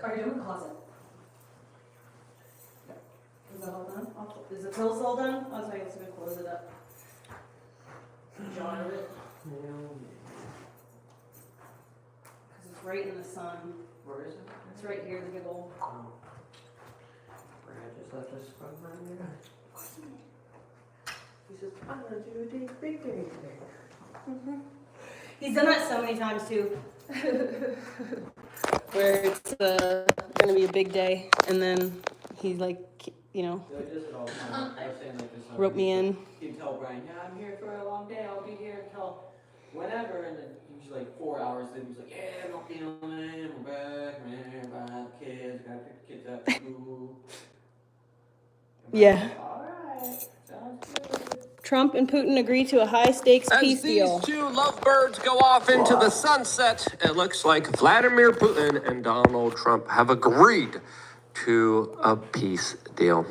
Are you doing the closet? Is that all done? Is the pills all done? I was going to close it up. Jar of it. Because it's right in the sun. Where is it? It's right here, the big old. Brad just left us from right here. He says, I'm going to do a big day today. Mm-hmm. He's done that so many times too. Where it's going to be a big day, and then he's like, you know, So it does it all the time. I was saying like this. wrote me in. You can tell Brian, yeah, I'm here for a long day. I'll be here until whenever. And then usually like 4 hours. Then he's like, yeah, I'm not feeling it. We're back, man. Bye, kids. Gotta pick the kids up. School. Yeah. All right. Sounds good. Trump and Putin agree to a high-stakes peace deal. As these two lovebirds go off into the sunset, it looks like Vladimir Putin and Donald Trump have agreed to a peace deal.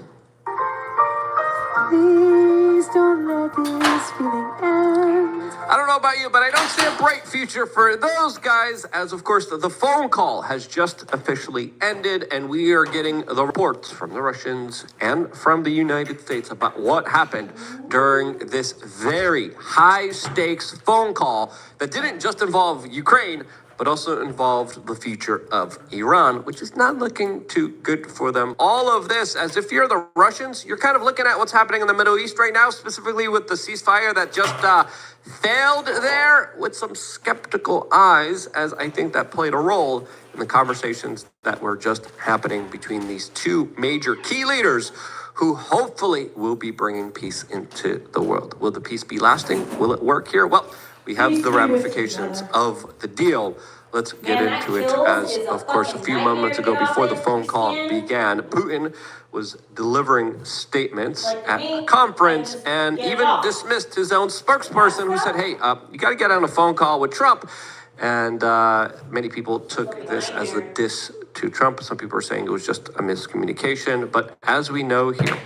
Please don't let this feeling end. I don't know about you, but I don't see a bright future for those guys, as of course the phone call has just officially ended, and we are getting the reports from the Russians and from the United States about what happened during this very high-stakes phone call that didn't just involve Ukraine, but also involved the future of Iran, which is not looking too good for them. All of this, as if you're the Russians, you're kind of looking at what's happening in the Middle East right now, specifically with the ceasefire that just failed there, with some skeptical eyes, as I think that played a role in the conversations that were just happening between these two major key leaders who hopefully will be bringing peace into the world. Will the peace be lasting? Will it work here? Well, we have the ramifications of the deal. Let's get into it, as, of course, a few moments ago before the phone call began, Putin was delivering statements at a conference and even dismissed his own spokesperson who said, hey, you got to get on a phone call with Trump. And many people took this as a diss to Trump. Some people are saying it was just a miscommunication. But as we know here,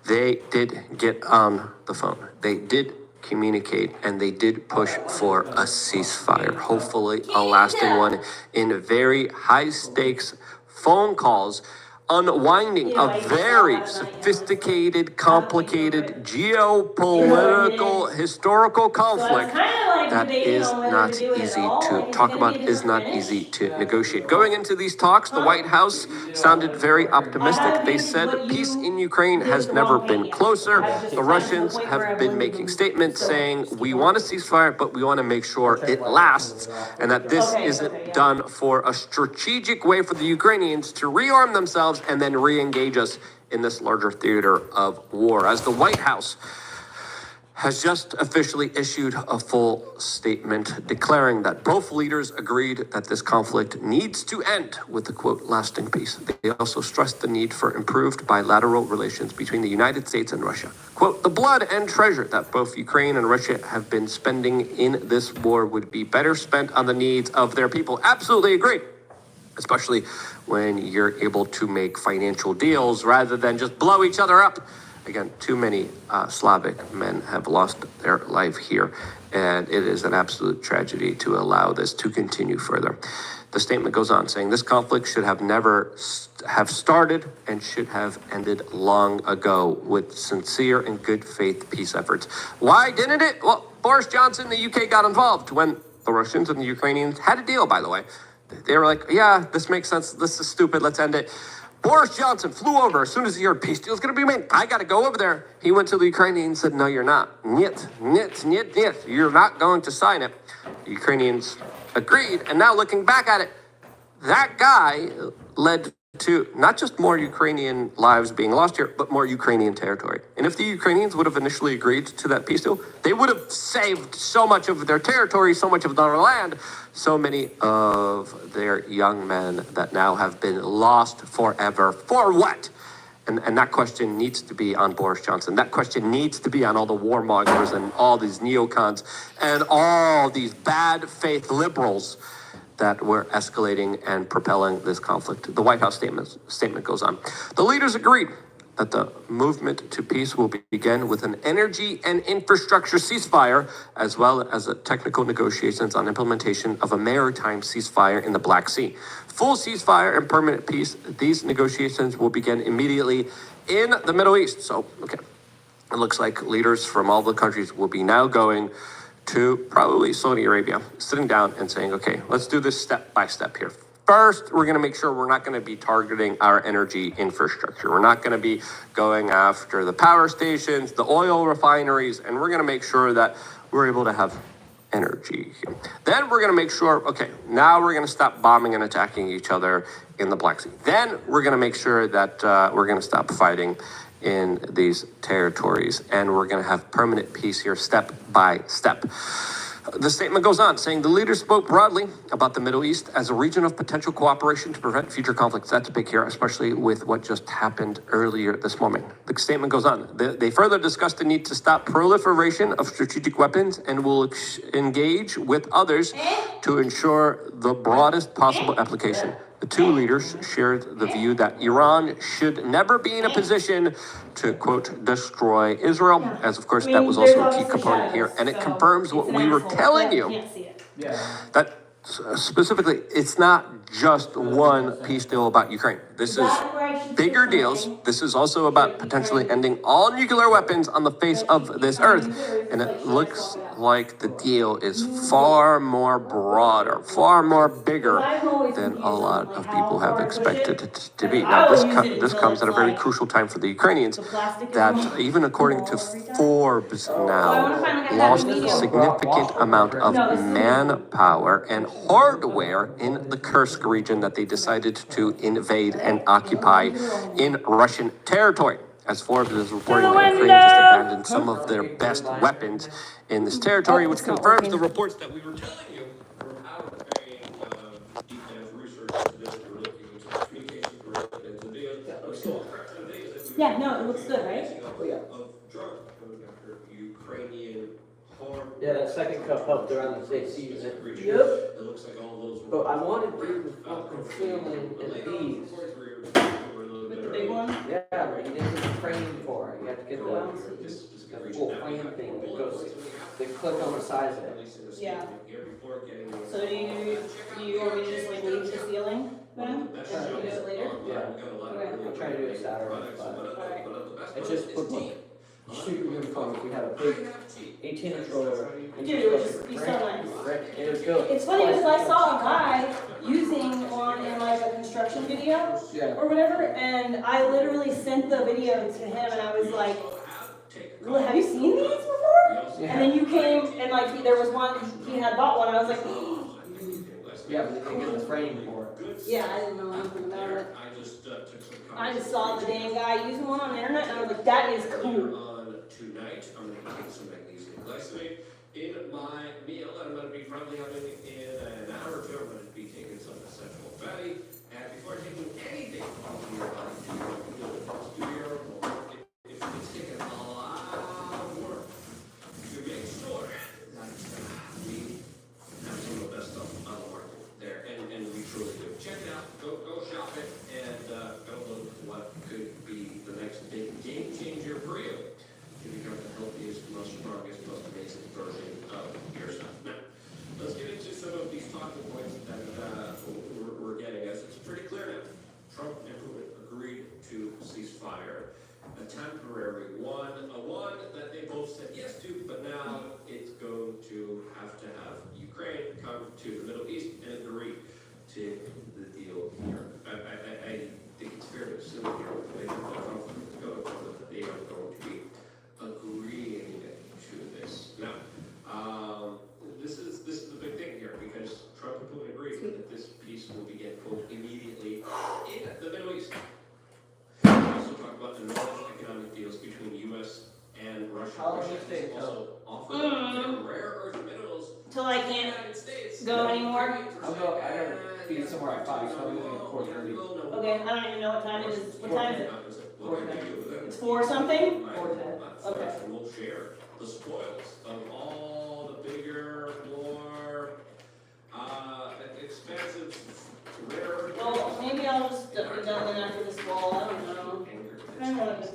they did get on the phone. They did communicate, and they did push for a ceasefire, hopefully a lasting one, in very high stakes phone calls, unwinding a very sophisticated, complicated, geopolitical, historical conflict that is not easy to talk about, is not easy to negotiate. Going into these talks, the White House sounded very optimistic. They said peace in Ukraine has never been closer. The Russians have been making statements saying, we want a ceasefire, but we want to make sure it lasts, and that this isn't done for a strategic way for the Ukrainians to rearm themselves and then re-engage us in this larger theater of war. As the White House has just officially issued a full statement declaring that both leaders agreed that this conflict needs to end with a, quote, lasting peace. They also stressed the need for improved bilateral relations between the United States and Russia. Quote, the blood and treasure that both Ukraine and Russia have been spending in this war would be better spent on the needs of their people. Absolutely agreed. Especially when you're able to make financial deals rather than just blow each other up. Again, too many Slavic men have lost their life here, and it is an absolute tragedy to allow this to continue further. The statement goes on saying this conflict should have never have started and should have ended long ago with sincere and good faith peace efforts. Why didn't it? Well, Boris Johnson, the UK, got involved when the Russians and the Ukrainians had a deal, by the way. They were like, yeah, this makes sense. This is stupid. Let's end it. Boris Johnson flew over as soon as he heard peace deal was going to be made. I got to go over there. He went to the Ukrainians and said, no, you're not. Niet. You're not going to sign it. The Ukrainians agreed. And now looking back at it, that guy led to not just more Ukrainian lives being lost here, but more Ukrainian territory. And if the Ukrainians would have initially agreed to that peace deal, they would have saved so much of their territory, so much of their land, so many of their young men that now have been lost forever. For what? And that question needs to be on Boris Johnson. That question needs to be on all the warmongers and all these neocons and all these bad faith liberals that were escalating and propelling this conflict. The White House statement goes on. The leaders agreed that the movement to peace will begin with an energy and infrastructure ceasefire, as well as technical negotiations on implementation of a maritime ceasefire in the Black Sea. Full ceasefire and permanent peace, these negotiations will begin immediately in the Middle East. So, okay, it looks like leaders from all the countries will be now going to probably Saudi Arabia, sitting down and saying, okay, let's do this step by step here. First, we're going to make sure we're not going to be targeting our energy infrastructure. We're not going to be going after the power stations, the oil refineries, and we're going to make sure that we're able to have energy. Then we're going to make sure, okay, now we're going to stop bombing and attacking each other in the Black Sea. Then we're going to make sure that we're going to stop fighting in these territories, and we're going to have permanent peace here step by step. The statement goes on, saying the leaders spoke broadly about the Middle East as a region of potential cooperation to prevent future conflicts. That's big here, especially with what just happened earlier this morning. The statement goes on. They further discussed the need to stop proliferation of strategic weapons and will engage with others to ensure the broadest possible application. The two leaders shared the view that Iran should never be in a position to, quote, destroy Israel, as of course that was also a key component here, and it confirms what we were telling you, that specifically, it's not just one peace deal about Ukraine. This is bigger deals. This is also about potentially ending all nuclear weapons on the face of this earth. And it looks like the deal is far more broader, far more bigger than a lot of people have expected it to be. Now, this comes at a very crucial time for the Ukrainians that, even according to Forbes now, lost a significant amount of manpower and hardware in the Kursk region that they decided to invade and occupy in Russian territory. As Forbes is reporting, that Ukraine just abandoned some of their best weapons in this territory, which confirms the reports that we were telling you from our very detailed research into this. We were looking into communications, we were looking into videos. Yeah, no, it looks good, right? Of drugs coming after Ukrainian harm. Yeah, that second cup helped around the state season. Yep. It looks like all those. But I wanted you to fucking feeling in these. With the big one? Yeah, but you didn't get the frame for it. You have to get the full frame thing that goes, they click on the size of it. Yeah. So do you want me to just like leave the ceiling then? And you do it later? Yeah. Okay. I'm trying to do it Saturday, but Alright. it's just put like super uniform. If we had a big 18-inch roller. Dude, it would just be so nice. It was good. It's funny because I saw a guy using one in like a construction video or whatever, and I literally sent the video to him and I was like, well, have you seen these before? Yeah. And then you came and like there was one, he had bought one, I was like, yeah, but they didn't get the frame for it. yeah, I didn't know anything about it. I just saw the damn guy using one on the internet and I was like, that is cool. Tonight, I'm going to be taking some magnesium glycinate in my meal that I'm going to be probably having in an hour or two. I'm going to be taking some essential fatty. And before taking anything from your body, do your homework. If it's taking a lot of work, you make sure that we have some of the best stuff on the market there. And we truly do. Check it out. Go shop it. And go look at what could be the next big game changer for you. To become the healthiest, most strongest, most amazing version of yourself. Now, let's get into some of these talking points that we're getting. As it's pretty clear now, Trump and Putin agreed to ceasefire, a temporary one, a one that they both said yes to, but now it's going to have Ukraine come to the Middle East and agree to the deal here. I think it's fair to assume here they are going to be agreeing to this. Now, this is the big thing here because Trump and Putin agreed that this peace will begin, quote, immediately in the Middle East. We also talk about enormous economic deals between U.S. and Russia. Russia is also offering rare earth minerals Till I can't go anymore. I gotta be somewhere at 5, so I'm leaving at 4:30. Okay, I don't even know what time it is. What time is it? 4:10. It's 4 something? 4:10. Okay. We'll share the spoils of all the bigger, more expensive, rare. Well, maybe I'll just be done then after this fall. I don't know. I don't know what to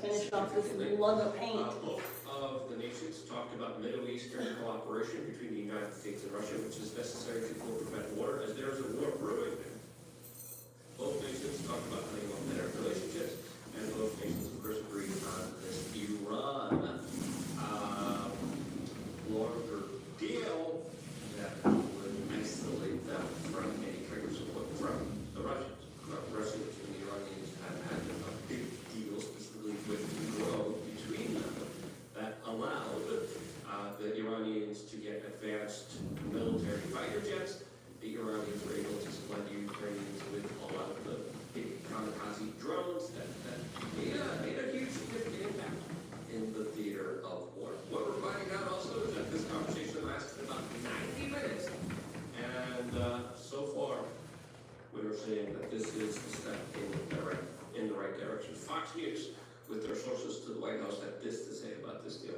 they'll go paint. Both of the nations talked about Middle Eastern cooperation between the United States and Russia, which is necessary to prevent war, as there is a war brewing. Both nations talked about cutting off their relationships, and both nations, of course, agreed on this Iran larger deal that would isolate them from any trigger support from the Russians. The Russians and the Iranians have had a big deal, specifically with growth between them, that allowed the Iranians to get advanced military fighter jets. The Iranians were able to supply the Ukrainians with a lot of the big kamikaze drones that made a huge significant impact in the theater of war. What we're finding out also is that this conversation lasted about 90 minutes, and so far we're saying that this is a step in the right direction. Fox News, with their sources to the White House, had this to say about this deal.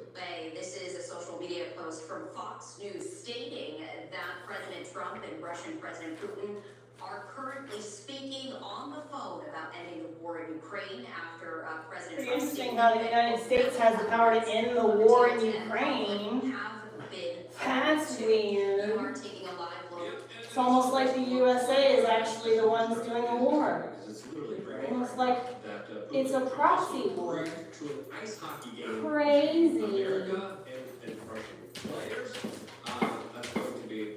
This is a social media post from Fox News stating that President Trump and Russian President Putin are currently speaking on the phone about ending the war in Ukraine after President Pretty Trump interesting stated how the that United States has the power to end the war in Ukraine. have been That's weird. You are taking a live look. It's almost like the USA is actually the ones doing the war. It's literally great. Almost like That, it's a proxy war. to an ice hockey game. Crazy. America and Russian players. That's going to be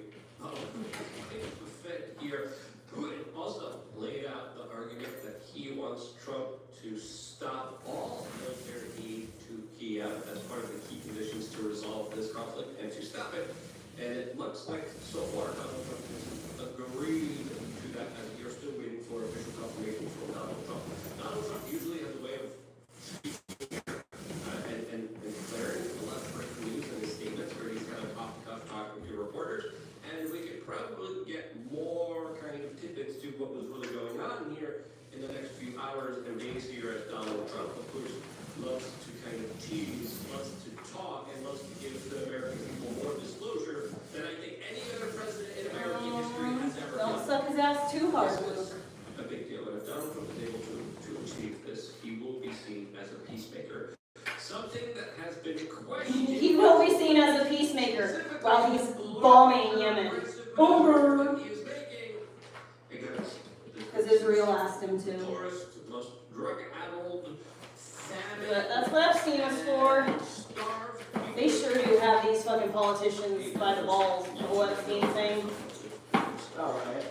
fit here. Putin also laid out the argument that he wants Trump to stop all military aid to Kiev as part of the key conditions to resolve this conflict and to stop it. And it looks like so far Donald Trump has agreed to that, as we are still waiting for official confirmation from Donald Trump. Donald Trump usually has a way of and declaring a lot of breaking news in his statements where he's kind of off the cuff talking to reporters, and we could probably get more kind of tidbits to what was really going on here in the next few hours and days here, as Donald Trump, of course, loves to kind of tease, loves to talk, and loves to give the American people more disclosure than I think any other president in American history has ever done. Don't suck his ass too hard, This Luke. is a big deal, and if Donald Trump is able to achieve this, he will be seen as a peacemaker. Something that has been questioned. He will be seen as a peacemaker while he's bombing Yemen. Over. He is making Because Israel asked him to. Tourist, most drug-addled, But that's what Epstein was for. starved. They sure do have these fucking politicians by the balls. The whole Epstein thing.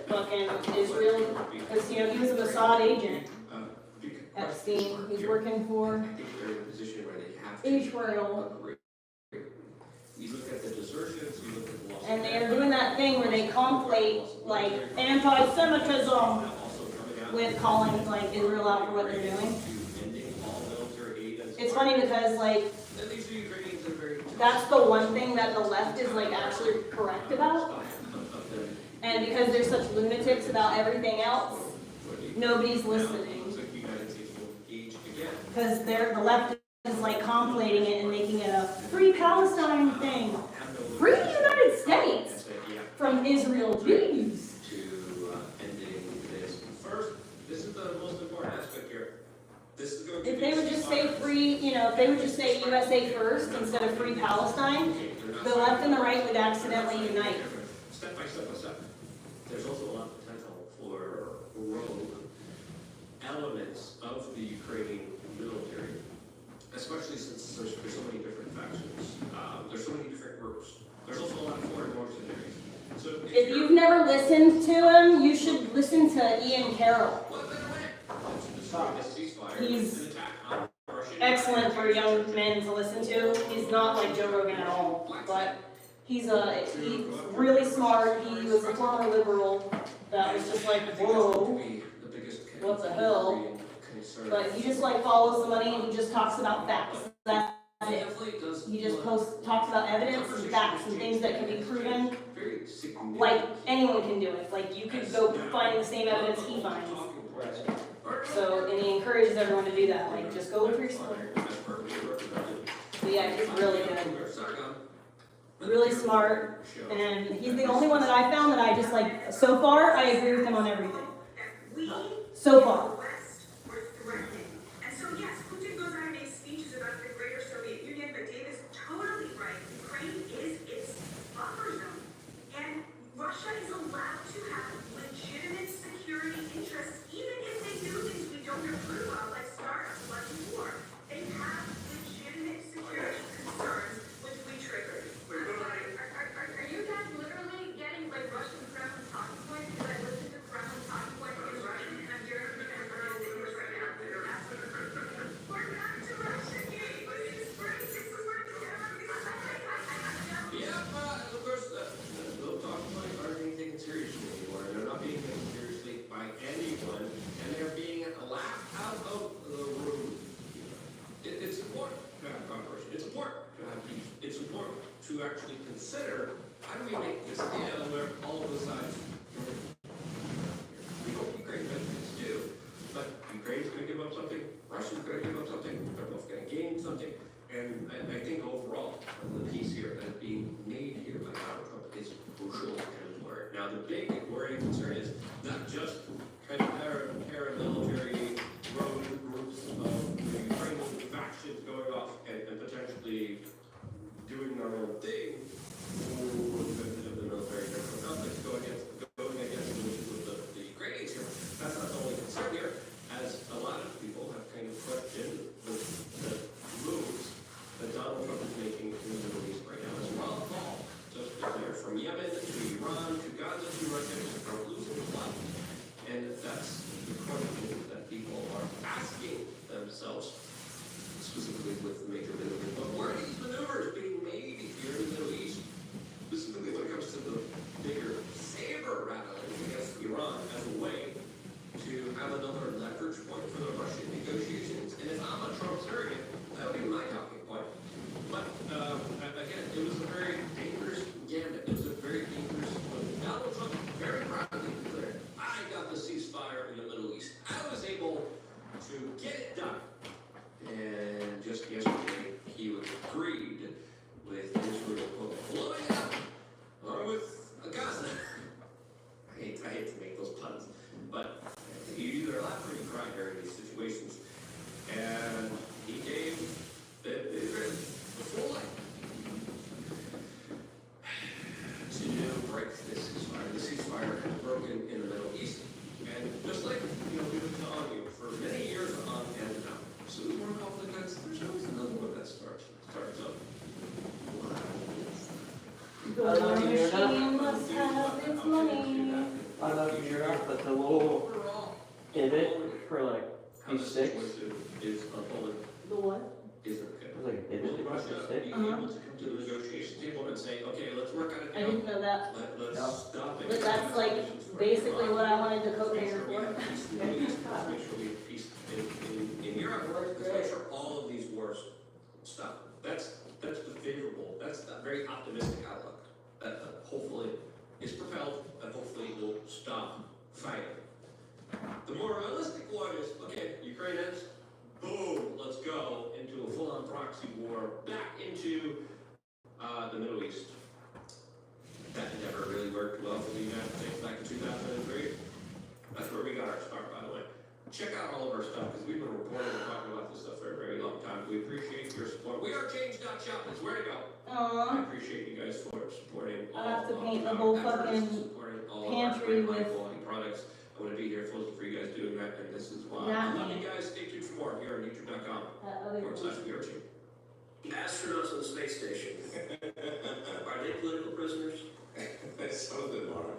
Fucking Israel. Because, you know, he was a Mossad agent. Epstein. He's working for They're in a position where they have to Israel. agree. You look at the desertions, you look at the loss. And they are doing that thing where they conflate, like, anti-Semitism Also coming out with calling, like, Israel out for what they're doing. to ending all military aid and It's funny because, like, and these Ukrainians are very that's the one thing that the left is, like, actually correct about. And because they're such lunatics about everything else, nobody's listening. Looks like the United States will engage again. Because the left is, like, conflating it and making it a free Palestine thing. Free United States from Israel. Jeez. To ending this. First, this is the most important aspect here. This is going to If be they would just say free, you know, if they would just say USA first instead of free Palestine, the left and the right would accidentally unite. Step by step by step. There's also a lot of potential for rogue elements of the Ukrainian military, especially since there's so many different factions. There's so many different groups. There's also a lot of foreign mercenaries. So If you've never listened to him, you should listen to Ian Carroll. He's excellent for young men to listen to. He's not like Joe Rogan at all, but he's really smart. He was a former liberal that was just like, whoa, what the hell? But he just like follows the money and he just talks about facts. That's it. He just talks about evidence and facts and things that can be proven. Like anyone can do it. Like you could go find the same evidence he finds. So, and he encourages everyone to do that. Like, just go look for yourself. But yeah, he's really good. Really smart. And he's the only one that I found that I just like, so far, I agree with him on everything. So far. And so, yes, Putin goes out and makes speeches about the greater actually consider, how do we make this deal where all of the sides, we hope Ukraine benefits too, but Ukraine's going to give up something, Russia's going to give up something, they're both going to gain something. And I think overall, the piece here that is being made here by Donald Trump is crucial and important. Now, the big worrying concern is not just kind of paramilitary rogue groups of the Ukrainian factions going off and potentially doing their own thing for the military conflict going against the Ukrainians here. That's not the only concern here, as a lot of people have kind of questioned the moves that Donald Trump is making in the Middle East right now as well. Just to be clear, from Yemen to Iran to Gaza to Russia, are losing blood. And that's the question that people are asking themselves, specifically with the major maneuvers. But where are these maneuvers being made here in the Middle East? Specifically when it comes to the bigger saber rattling against Iran as a way to have another leverage point for the Russian negotiations. And if I'm a Trump surrogate, that would be my talking point. But again, it was a very dangerous gambit. It was a very dangerous move. Donald Trump very proudly declared, I got the ceasefire in the Middle East. I was able to get it done. And just yesterday, he agreed with Israel, quote, blowing it up, along with Gaza. I hate to make those puns, but you either laugh or you cry during these situations. And he gave Israel the full light to break this ceasefire. The ceasefire has broken in the Middle East. And just like, we've been telling you for many years on and on. So the more conflict that's, there's always another one that starts up. The machine must have its money. I don't know if you hear that, but the little pivot for like these sticks. Is unfolding. The what? Is okay. There's like a pivot Will for Russia the stick. be able to come to the negotiation table and say, okay, let's work on it I now. didn't know that. Let's stop it. But that's like basically what I wanted to code here for. Let's make sure we have peace in Europe. Let's make sure all of these wars stop. That's the favorable, that's a very optimistic outlook that hopefully is propelled and hopefully will stop fighting. The more realistic one is, okay, Ukraine ends, boom, let's go into a full-on proxy war back into the Middle East. That never really worked well for the United States back in 2003. That's where we got our start, by the way. Check out all of our stuff, because we've been reporting and talking about this stuff for a very long time. We appreciate your support. We are change.shop. It's where to go. I appreciate you guys for supporting all I have to paint the our whole efforts, fucking supporting all pantry of our great with- quality products. I want to be here for you guys doing that, and this is why. Not I love me. you guys. Stay tuned for more here on YouTube.com. Other /VRT. Astronauts on the space station. Are they political prisoners? Some of them are.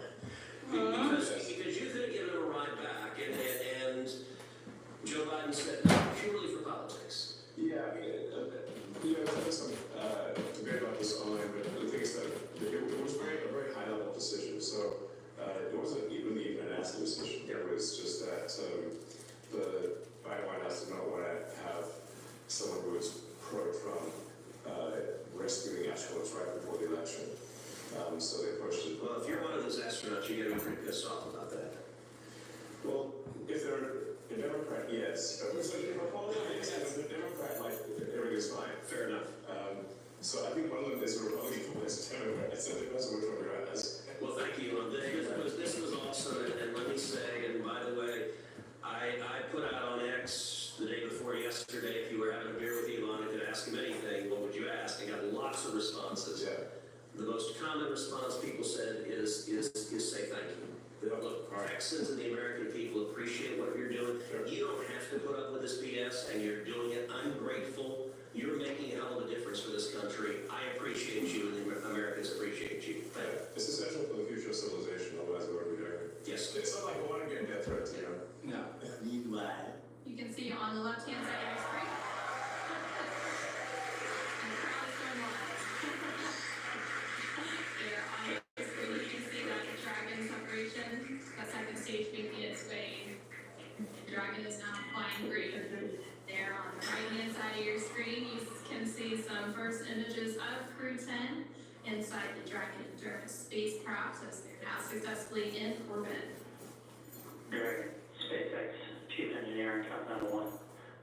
Because you could have given them a ride back, and Joe Biden said, no, purely for politics. Yeah, I mean, there was some debate about this online, but the thing is that it was a very high level decision. So it wasn't even a nasty decision. It was just that the Biden White House did not want to have someone who was pro-Trump rescuing astronauts right before the election. So they pushed it. Well, if you're one of those astronauts, you're getting pretty pissed off about that. Well, if they're a Democrat, yes. If they're a Democrat, like, everything's fine. Fair enough. So I think one of them is a Republican, one is a Democrat. So it depends on which one you're as. Well, thank you. This was awesome, and let me say, and by the way, I put out on X the day before yesterday, if you were having a beer with Elon and could ask him anything, what would you ask? I got lots of responses. Yeah. The most common response people said is say thank you. Look, Texans and the American people appreciate what you're doing. You don't have to put up with this BS, and you're doing it. I'm grateful. You're making a hell of a difference for this country. I appreciate you, and the Americans appreciate you. Thank you. It's essential for the future of civilization, otherwise we wouldn't be doing it. Yes. It's not like we want to get death threats, you know? No. You can see on the left-hand side of your screen. And the crowd is going wild. There on your screen, you can see that the dragon separation, the second stage making its way. The dragon is now flying green. There on the right-hand side of your screen, you can see some first images of Crew 10 in inside the Dragon spacecraft has now successfully in orbit. Dragon, SpaceX, Chief Engineer, and Continental One.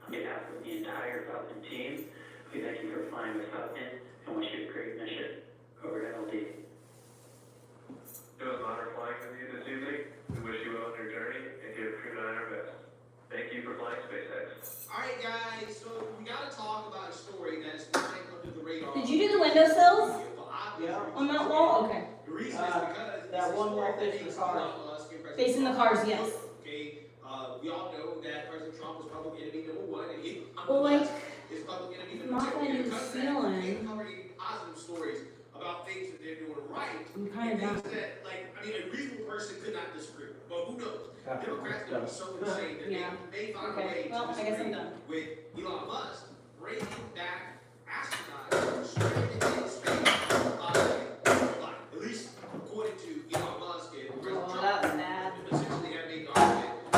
On behalf of the entire Falcon team, we thank you for flying with Falcon and wish you a great mission. Over to LD. It was an honor flying with you this evening. We wish you well on your journey and give Crew 9 our best. Thank you for flying SpaceX. Alright guys, so we gotta talk about a story that has been taken under the radar. Did you do the windowsills Yeah. on that wall? Okay. The reason is because that one wall facing facing the cars. Facing the cars, yes. Okay, we all know that President Trump was public enemy #1 and he Well, like, is public enemy not #2. that you're Because of that, feeling. they've covered positive stories about things that they're doing right. I'm kind and of things not. that, like, I mean, a reasonable person could not disagree. But who knows? Democrats are so insane that Yeah. they may find a Okay, way well, to I guess I'm disagree done. with Elon Musk bringing back astronauts stranded in space. At least according to Elon Musk and President Oh, Trump, that was bad. essentially have made the argument that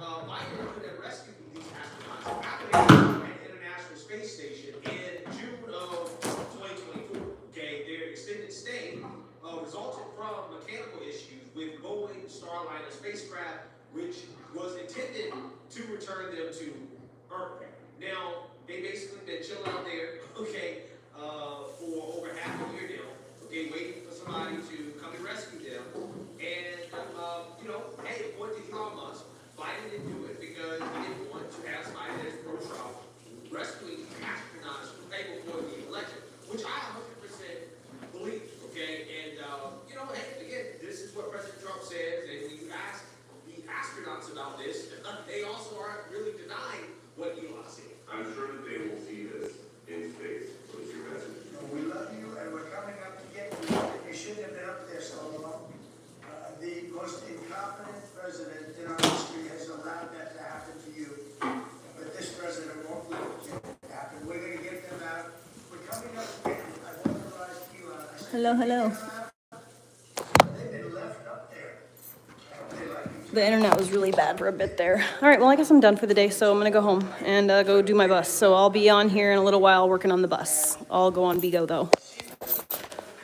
Biden could have rescued these astronauts after they were at the International Space Station in June of 2024. Okay, their extended stay resulted from mechanical issues with Boeing Starliner spacecraft, which was intended to return them to Earth. Now, they basically been chilling out there, okay, for over half a year now, okay, waiting for somebody to come and rescue them. And, you know, hey, according to Elon Musk, Biden didn't do it because he didn't want to have somebody that's pro-Trump rescuing astronauts right before the election, which I 100% believe, okay? And, you know, hey, again, this is what President Trump says, and when you ask the astronauts about this, they also aren't really denying what Elon said. I'm sure that they will see this in space. What is your message? We love you and we're coming up to get you. You shouldn't have been up there so long. The most incompetent president in our history has allowed that to happen to you. But this president won't let it happen. We're going to get them out. We're coming up to get you. I've authorized Elon. I said, Hello, hello. "Get them out." They've been left up there. I hope they like you. The internet was really bad for a bit there. All right, well, I guess I'm done for the day, so I'm gonna go home and go do my bus. So I'll be on here in a little while working on the bus. I'll go on Bigo though.